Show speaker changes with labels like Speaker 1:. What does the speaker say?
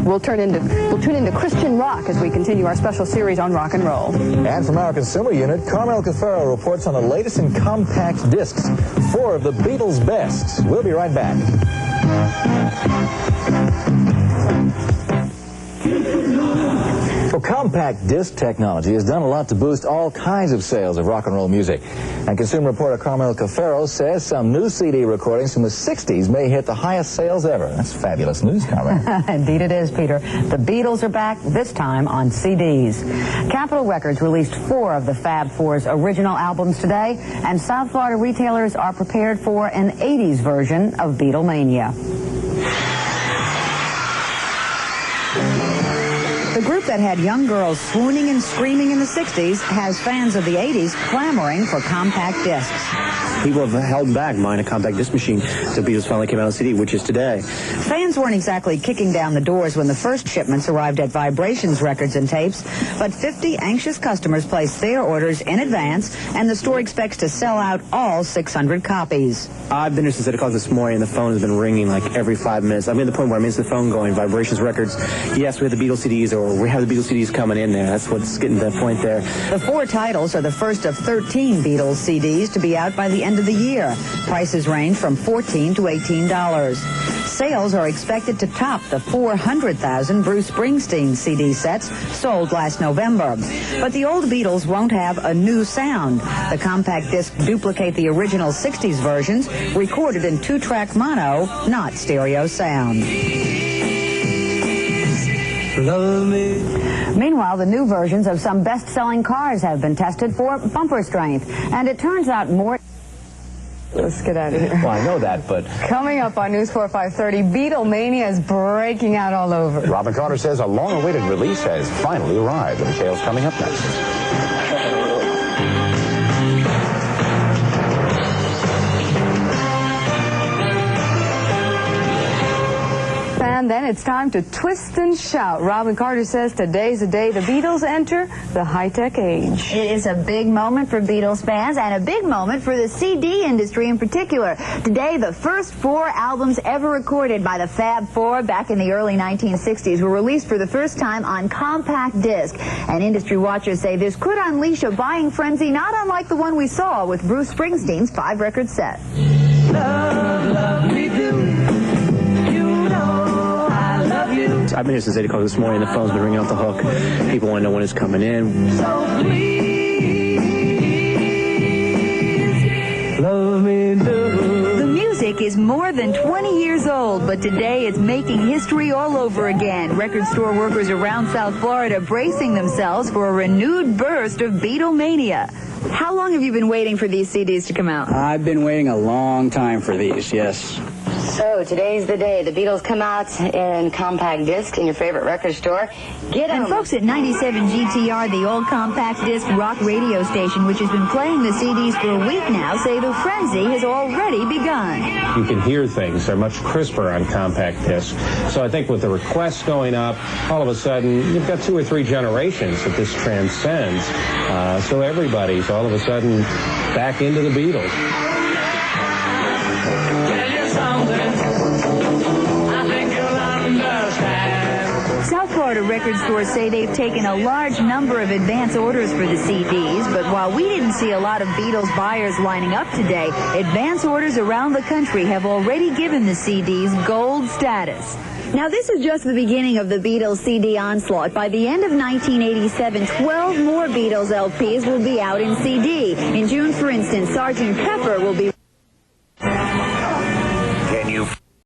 Speaker 1: We'll tune into Christian rock as we continue our special series on rock and roll.
Speaker 2: And from our consumer unit, Carmel Cafaro reports on the latest in compact discs, 4 of the Beatles' best. We'll be right back. Well, compact disc technology has done a lot to boost all kinds of sales of rock and roll music. And consumer reporter Carmel Cafaro says some new CD recordings from the 60s may hit the highest sales ever. That's fabulous news, Carmel.
Speaker 3: Indeed it is, Peter. The Beatles are back, this time on CDs. Capitol Records released 4 of the Fab Four's original albums today, and South Florida retailers are prepared for an 80s version of Beatlemania. The group that had young girls swooning and screaming in the 60s has fans of the 80s clamoring for compact discs.
Speaker 4: People have held back buying a compact disc machine till Beatles finally came out on CD, which is today.
Speaker 3: Fans weren't exactly kicking down the doors when the first shipments arrived at Vibrations Records and Tapes, but 50 anxious customers placed their orders in advance, and the store expects to sell out all 600 copies.
Speaker 4: I've been here since 8 o'clock this morning, and the phone has been ringing like every 5 minutes. I'm at the point where I'm into the phone going, Vibrations Records, yes, we have the Beatles CDs, or we have the Beatles CDs coming in there. That's what's getting to the point there.
Speaker 3: The 4 titles are the first of 13 Beatles CDs to be out by the end of the year. Prices range from $14 to $18. Sales are expected to top the 400,000 Bruce Springsteen CD sets sold last November. But the old Beatles won't have a new sound. The compact discs duplicate the original 60s versions, recorded in 2-track mono, not stereo sound.
Speaker 5: Love me.
Speaker 3: Meanwhile, the new versions of some best-selling cars have been tested for bumper strength, and it turns out more...
Speaker 1: Let's get out of here.
Speaker 2: Well, I know that, but...
Speaker 1: Coming up on News 4 530, Beatlemania is breaking out all over.
Speaker 6: Robin Carter says a long-awaited release has finally arrived. The details coming up next.
Speaker 1: And then it's time to twist and shout. Robin Carter says today's the day the Beatles enter the high-tech age.
Speaker 7: It is a big moment for Beatles fans and a big moment for the CD industry in particular. Today, the first 4 albums ever recorded by the Fab Four back in the early 1960s were released for the first time on compact disc. And industry watchers say this could unleash a buying frenzy not unlike the one we saw with Bruce Springsteen's 5-record set.
Speaker 5: Love, love me do.
Speaker 4: I've been here since 8 o'clock this morning. The phone's been ringing off the hook. People want to know when it's coming in.
Speaker 5: So please, love me do.
Speaker 7: The music is more than 20 years old, but today it's making history all over again. Record store workers around South Florida bracing themselves for a renewed burst of Beatlemania. How long have you been waiting for these CDs to come out?
Speaker 8: I've been waiting a long time for these, yes.
Speaker 9: So today's the day. The Beatles come out in compact disc in your favorite record store. Get them.
Speaker 7: And folks at 97 GTR, the old compact disc rock radio station, which has been playing the CDs for a week now, say the frenzy has already begun.
Speaker 10: You can hear things. They're much crisper on compact disc. So I think with the requests going up, all of a sudden, you've got 2 or 3 generations that this transcends. So everybody's all of a sudden back into the Beatles.
Speaker 7: South Florida record stores say they've taken a large number of advance orders for the CDs, but while we didn't see a lot of Beatles buyers lining up today, advance orders around the country have already given the CDs gold status. Now, this is just the beginning of the Beatles CD onslaught. By the end of 1987, 12 more Beatles LPs will be out in CD. In June, for instance, Sgt. Pepper will be